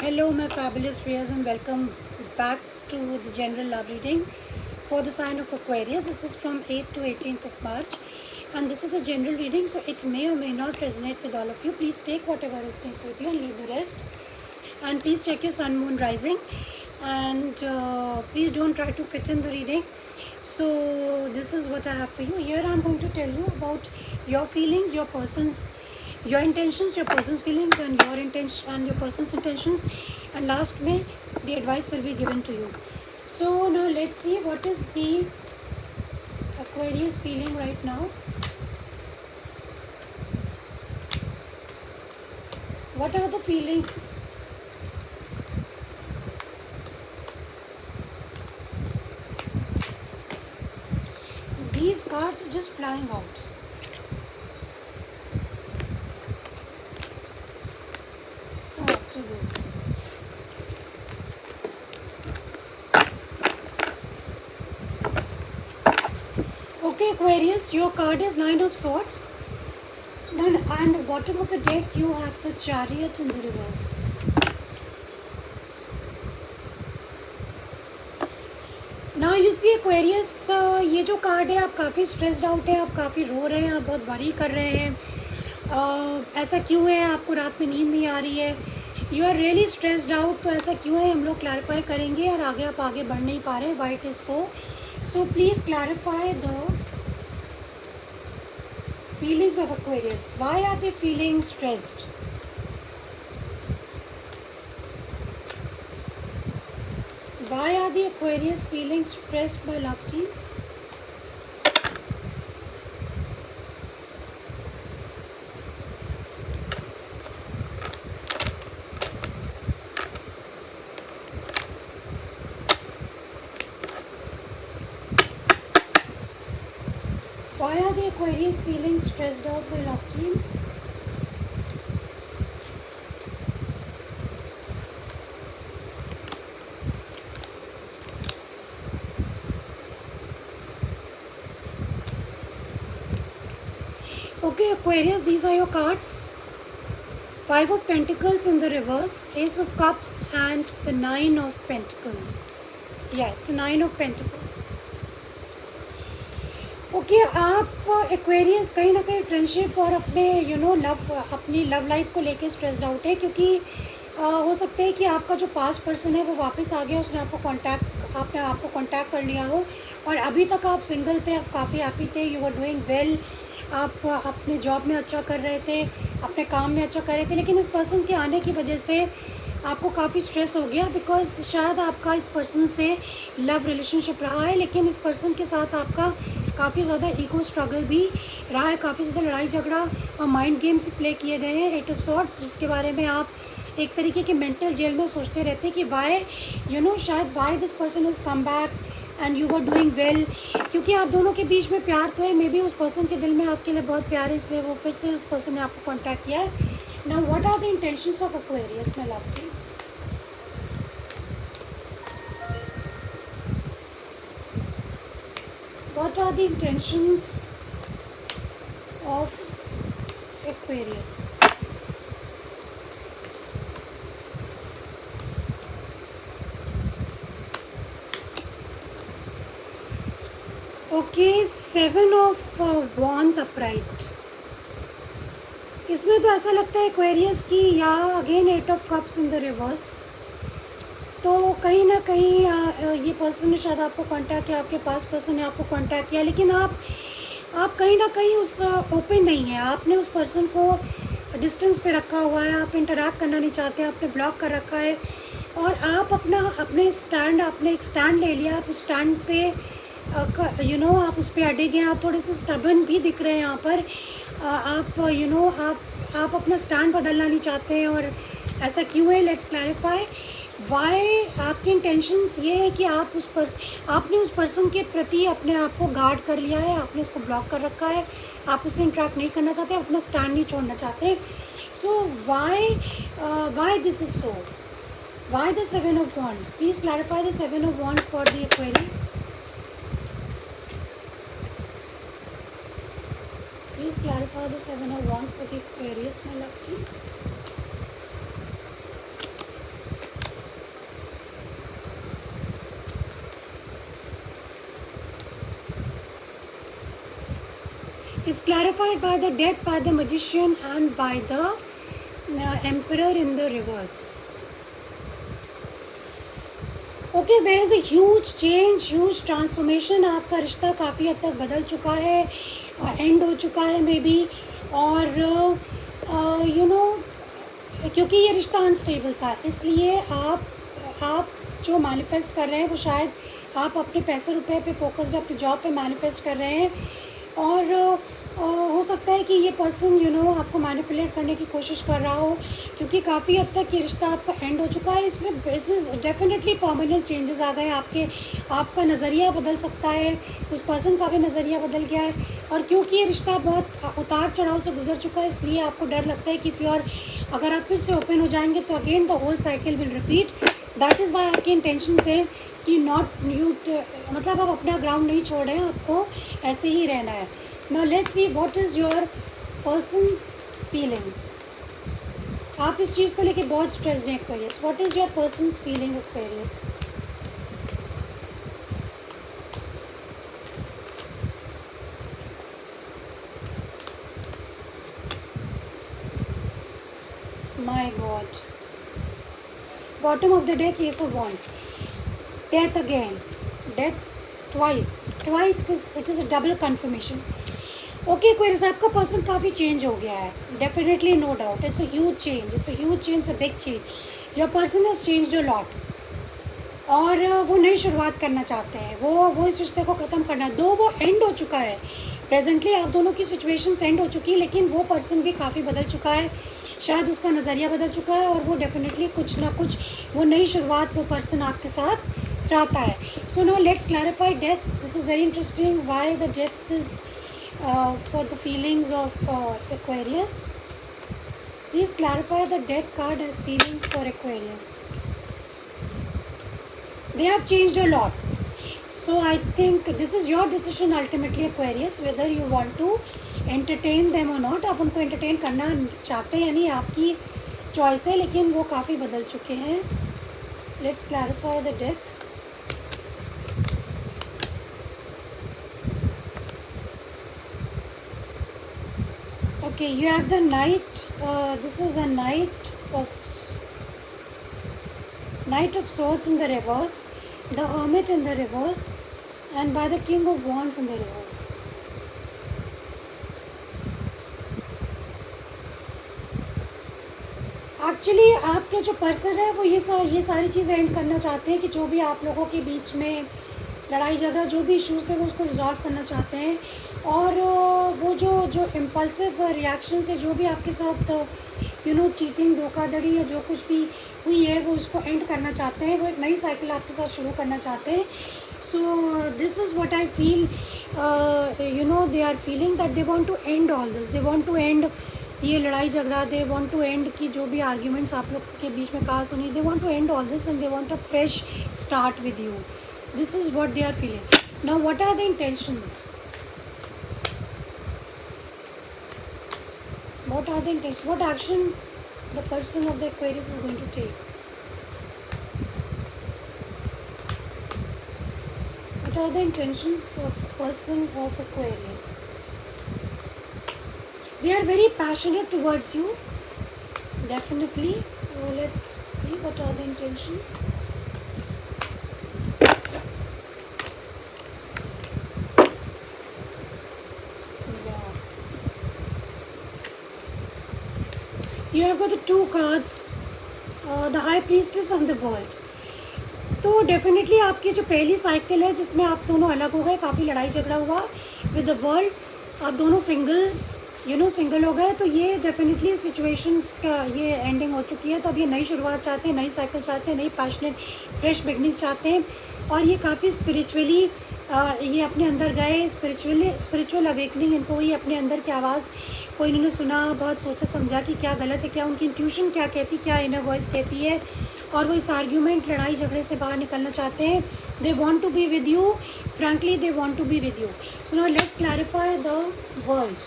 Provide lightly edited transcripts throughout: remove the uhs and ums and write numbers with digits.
Hello, my fabulous viewers, and welcome back to the general love reading for the sign of Aquarius. This is from 8th to 18th of March, and this is a general reading, so it may or may not resonate with all of you. Please take whatever resonates with you and leave the rest. And please check your sun, moon, rising, and please don't try to fit in the reading. So, this is what I have for you. Here, I'm going to tell you about your feelings, your intentions, your person's feelings, and your intention and your person's intentions, and last May the advice will be given to you. So now let's see what is the Aquarius feeling right now. What are the feelings? These cards are just flying out. Okay, Aquarius, your card is Nine of Swords, and bottom of the deck you have the Chariot in the reverse. Now you see Aquarius, ये जो card है, आप काफ़ी stressed out है, आप काफ़ी रो रहे हैं, आप बहुत वरी कर रहे हैं. ऐसा क्यों है? आपको रात में नींद नहीं आ रही है, you are really stressed out. तो ऐसा क्यों है हम लोग क्लैरिफाई करेंगे, और आगे आप आगे बढ़ नहीं पा रहे हैं. Why it is so please clarify the feelings of Aquarius. Why are they feeling stressed? Why are the Aquarius feeling stressed, my love team? Why are the Aquarius feeling stressed out, my love team? Okay, Aquarius, these are your cards. Five of Pentacles in the reverse, Ace of Cups, and the Nine of Pentacles. Yeah, it's a Nine of Pentacles. Okay, आप Aquarius कहीं ना कहीं friendship और अपने अपनी love life को लेके stressed out है, क्योंकि हो सकता है कि आपका जो पास्ट पर्सन है वो वापस आ गया, उसने आपको कांटेक्ट कर लिया हो, और अभी तक आप सिंगल थे, आप काफ़ी हैप्पी थे, यू आर डूइंग वेल, आप अपने जॉब में अच्छा कर रहे थे, अपने काम में अच्छा कर रहे थे, लेकिन इस पर्सन के आने की वजह से आपको काफ़ी स्ट्रेस हो गया, बिकॉज शायद आपका इस पर्सन से लव रिलेशनशिप रहा है, लेकिन इस पर्सन के साथ आपका काफ़ी ज़्यादा ईगो स्ट्रगल भी रहा है, काफ़ी ज़्यादा लड़ाई झगड़ा और माइंड गेम्स प्ले किए गए हैं. एट ऑफ सॉर्ट्स, जिसके बारे में आप एक तरीके के मेंटल जेल में सोचते रहते हैं कि शायद why this person is come back and you are doing well, क्योंकि आप दोनों के बीच में प्यार तो है, मे बी उस पर्सन के दिल में आपके लिए बहुत प्यार है, इसलिए वो फिर से उस पर्सन ने आपको कॉन्टैक्ट किया है. Now what are the intentions of Aquarius, my love team? What are the intentions of Aquarius? Okay, Seven of Wands upright. इसमें तो ऐसा लगता है Aquarius की, या again Eight of Cups in the reverse. तो कहीं ना कहीं ये पर्सन ने शायद आपको कांटेक्ट किया, आपके पास पर्सन ने आपको कांटेक्ट किया, लेकिन आप कहीं ना कहीं उस ओपन नहीं है, आपने उस पर्सन को डिस्टेंस पे रखा हुआ है, आप इंटरैक्ट करना नहीं चाहते, आपने ब्लॉक कर रखा है, और आप आपने एक स्टैंड ले लिया, आप उस स्टैंड पे आप उस पर अड़े गए, आप थोड़े से स्टबर्न भी दिख रहे हैं यहाँ पर. आप अपना स्टैंड बदलना नहीं चाहते हैं, और ऐसा क्यों है? Let's clarify. वाई आपकी इंटेंशंस ये है कि आपने उस पर्सन के प्रति अपने आप को गार्ड कर लिया है, आपने उसको ब्लॉक कर रखा है, आप उससे इंटरेक्ट नहीं करना चाहते, अपना स्टैंड नहीं छोड़ना चाहते. So why this is so? Why the seven of wands? Please clarify the seven of wands for the Aquarius. Please clarify the Seven of Wands for the Aquarius, my love team. It's clarified by the death, by the magician and by the emperor in the reverse. Okay, there is a huge change, huge transformation. आपका रिश्ता काफ़ी हद तक बदल चुका है, and हो चुका है मे बी. और यू नो, क्योंकि ये रिश्ता अनस्टेबल था, इसलिए आप जो मैनिफेस्ट कर रहे हैं वो शायद आप अपने पैसे रुपए पे फोकस्ड, अपनी जॉब पे मैनिफेस्ट कर रहे हैं. और हो सकता है कि ये पर्सन आपको मैनिपुलेट करने की कोशिश कर रहा हो, क्योंकि काफ़ी हद तक ये रिश्ता आपका एंड हो चुका है. इसमें डेफिनेटली परमानेंट चेंजेस आ गए आपका नज़रिया बदल सकता है, उस पर्सन का भी नज़रिया बदल गया है. और क्योंकि ये रिश्ता बहुत उतार चढ़ाव से गुजर चुका है, इसलिए आपको डर लगता है कि अगर आप फिर से ओपन हो जाएंगे तो again the whole cycle will repeat. That is why आपकी इंटेंशन है कि मतलब आप अपना ग्राउंड नहीं छोड़ रहे हैं, आपको ऐसे ही रहना है. Now let's see what is your person's feelings. आप इस चीज़ को लेके बहुत स्ट्रेस्ड हैं Aquarius. What is your person's feeling Aquarius? My God. Bottom of the deck, Ace of Wands. Death again. Death twice. It is a double confirmation. Okay Aquarius, आपका person काफ़ी change हो गया है. Definitely, no doubt, it's a huge change, a big change. Your person has changed a lot. और वो नई शुरुआत करना चाहते हैं, वो इस रिश्ते को ख़त्म करना है. दो वो एंड हो चुका है प्रेजेंटली, आप दोनों की सिचुएशन एंड हो चुकी है, लेकिन वो पर्सन भी काफ़ी बदल चुका है. शायद उसका नज़रिया बदल चुका है, और वो डेफिनेटली कुछ ना कुछ वो नई शुरुआत वो पर्सन आपके साथ चाहता है. सो now let's clarify death. This is very interesting. Why the death is for the feelings of Aquarius. Please clarify the death card as feelings for Aquarius. They have changed a lot. So I think this is your decision ultimately Aquarius, whether you want to entertain them or not. आप उनको entertain करना चाहते हैं या नहीं, आपकी choice है, लेकिन वो काफ़ी बदल चुके हैं. Let's clarify the death. Okay, you have the Knight. This is the Knight of Swords in the reverse, the Hermit in the reverse, and by the King of Wands in the reverse. Actually आपके जो person है वो ये सारी चीज़ें and करना चाहते हैं, कि जो भी आप लोगों के बीच में लड़ाई झगड़ा, जो भी इश्यूज़ थे, वो उसको रिजॉल्व करना चाहते हैं. और वो जो इम्पल्सिव रिएक्शन से जो भी आपके साथ चीटिंग, धोखाधड़ी या जो कुछ भी हुई है, वो उसको एंड करना चाहते हैं. वो एक नई साइकिल आपके साथ शुरू करना चाहते हैं. So this is what I feel. They are feeling that they want to end all this. They want to end ये लड़ाई झगड़ा. दे वांट टू एंड की जो भी आर्ग्यूमेंट्स आप लोग के बीच में कहा सुनी. They want to end all this and they want a fresh start with you. This is what they are feeling. Now what are the intentions? What are the intentions? What action the person of the Aquarius is going to take? What are the intentions of the person of Aquarius? They are very passionate towards you, definitely. So let's see what are the intentions. You have got the two cards, the High Priestess and the World. तो definitely आपकी जो पहली cycle है जिसमें आप दोनों अलग हो गए, काफ़ी लड़ाई झगड़ा हुआ विद द वर्ल्ड, आप दोनों सिंगल हो गए, तो ये डेफिनेटली सिचुएशंस का ये एंडिंग हो चुकी है. तो अब ये नई शुरुआत चाहते हैं, नई साइकिल चाहते हैं, नई पैशनेट फ्रेश बिगनिंग चाहते हैं. और ये काफ़ी स्पिरिचुअली ये अपने अंदर गए, स्पिरिचुअल अवेकनिंग इनको हुई. अपने अंदर की आवाज़ को इन्होंने सुना, बहुत सोचा समझा कि क्या गलत है, क्या उनकी इंट्यूशन क्या कहती, क्या इनर वॉइस कहती है, और वो इस आर्ग्यूमेंट लड़ाई झगड़े से बाहर निकलना चाहते हैं. They want to be with you, frankly they want to be with you. So now let's clarify the world.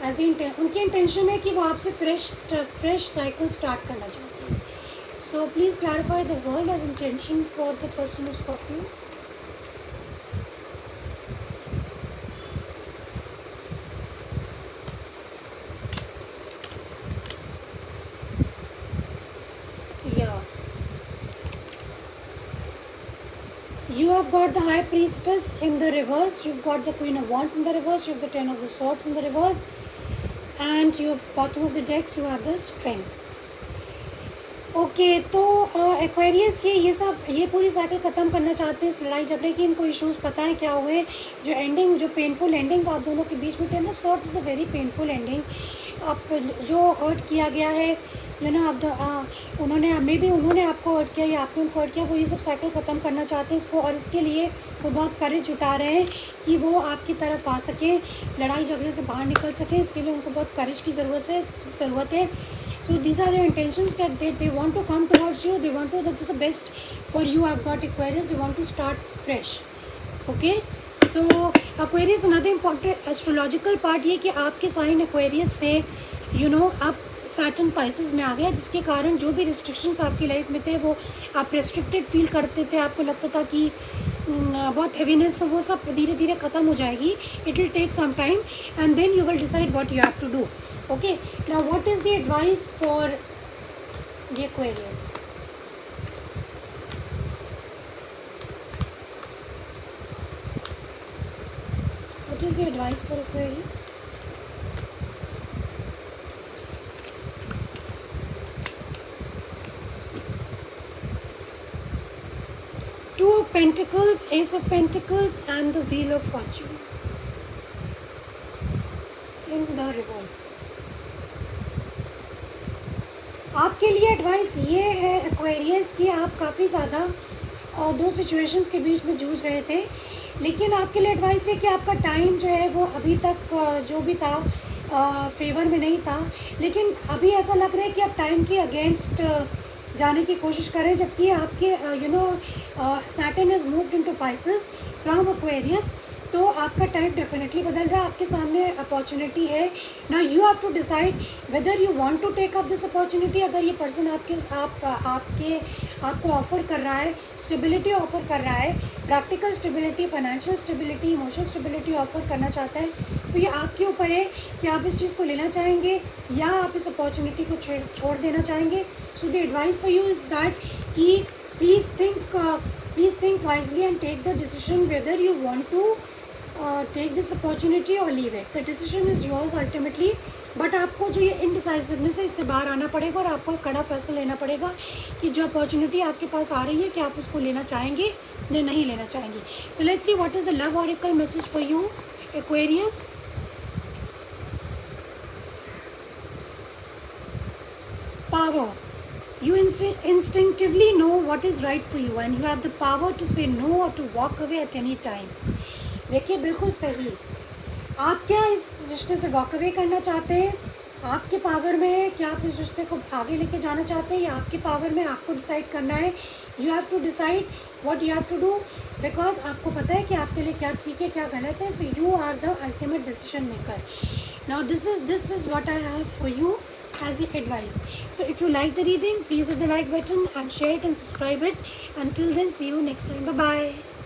As उनकी इंटेंशन है कि वो आपसे फ्रेश साइकिल स्टार्ट करना चाहते हैं. So please clarify the world as intention for the person who Scorpio. have got the High Priestess in the reverse, you've got the Queen of Wands in the reverse, you have the Ten of the Swords in the reverse, and you have bottom of the deck, you have the Strength. Okay तो Aquarius ये पूरी cycle ख़त्म करना चाहते हैं इस लड़ाई झगड़े की. इनको इश्यूज़ पता है क्या हुए, जो एंडिंग, जो पेनफुल एंडिंग आप दोनों के बीच में. Ten of swords is a very painful ending. आप जो हर्ट किया गया है, यू नो, आप उन्होंने आपको हर्ट किया या आपने उनको हर्ट किया, वो ये सब साइकिल ख़त्म करना चाहते हैं इसको. और इसके लिए वो बहुत करेज जुटा रहे हैं कि वो आपकी तरफ आ सकें, लड़ाई झगड़े से बाहर निकल सकें. इसके लिए उनको बहुत करेज की ज़रूरत है. So these are their intentions, that they want to come towards you. They want to, that is the best for you. I've got Aquarius. They want to start fresh. Okay. So Aquarius, another important astrological part ये कि आपके sign Aquarius से you know आप Saturn Pisces में आ गया, जिसके कारण जो भी restrictions आपकी लाइफ में थे वो आप restricted फील करते थे, आपको लगता था कि बहुत heaviness, तो वो सब धीरे धीरे ख़त्म हो जाएगी. It will take some time and then you will decide what you have to do. Okay, now what is the advice for the Aquarius? What is the advice for Aquarius? Two of Pentacles, Ace of Pentacles, and the Wheel of Fortune in the reverse. आपके लिए advice ये है Aquarius कि आप काफ़ी ज़्यादा दो situations के बीच में जूझ रहे थे, लेकिन आपके लिए एडवाइस है कि आपका टाइम जो है वो अभी तक जो भी था फेवर में नहीं था, लेकिन अभी ऐसा लग रहा है कि आप टाइम के अगेंस्ट जाने की कोशिश करें, जबकि आपके Saturn is moved into Pisces from Aquarius. तो आपका टाइम डेफिनेटली बदल रहा है, आपके सामने अपॉर्चुनिटी है. ना you have to decide whether you want to take up this opportunity. अगर ये पर्सन आपको ऑफ़र कर रहा है, स्टेबिलिटी ऑफ़र कर रहा है, practical stability, financial stability, emotional stability offer करना चाहता है, तो ये आपके ऊपर है कि आप इस चीज़ को लेना चाहेंगे या आप इस अपॉर्चुनिटी को छोड़ देना चाहेंगे. So the advice for you is that कि please think wisely and take the decision whether you want to take this opportunity or leave it. The decision is yours ultimately, but आपको जो ये indecisiveness है इससे बाहर आना पड़ेगा और आपको एक कड़ा फैसला लेना पड़ेगा कि जो अपॉर्चुनिटी आपके पास आ रही है कि आप उसको लेना चाहेंगे या नहीं लेना चाहेंगे. So let's see what is the love oracle message for you Aquarius. Power. You instinctively know what is right for you and you have the power to say no or to walk away at any time. देखिए बिल्कुल सही. आप क्या इस रिश्ते से walk away करना चाहते हैं? आपके पावर में है कि आप इस रिश्ते को आगे लेके जाना चाहते हैं या आपके पावर में आपको डिसाइड करना है. You have to decide what you have to do, because आपको पता है कि आपके लिए क्या ठीक है क्या गलत है. So you are the ultimate decision maker. Now this is what I have for you as the advice. So if you like the reading, please hit the like button and share it and subscribe it. Until then, see you next time. Bye bye.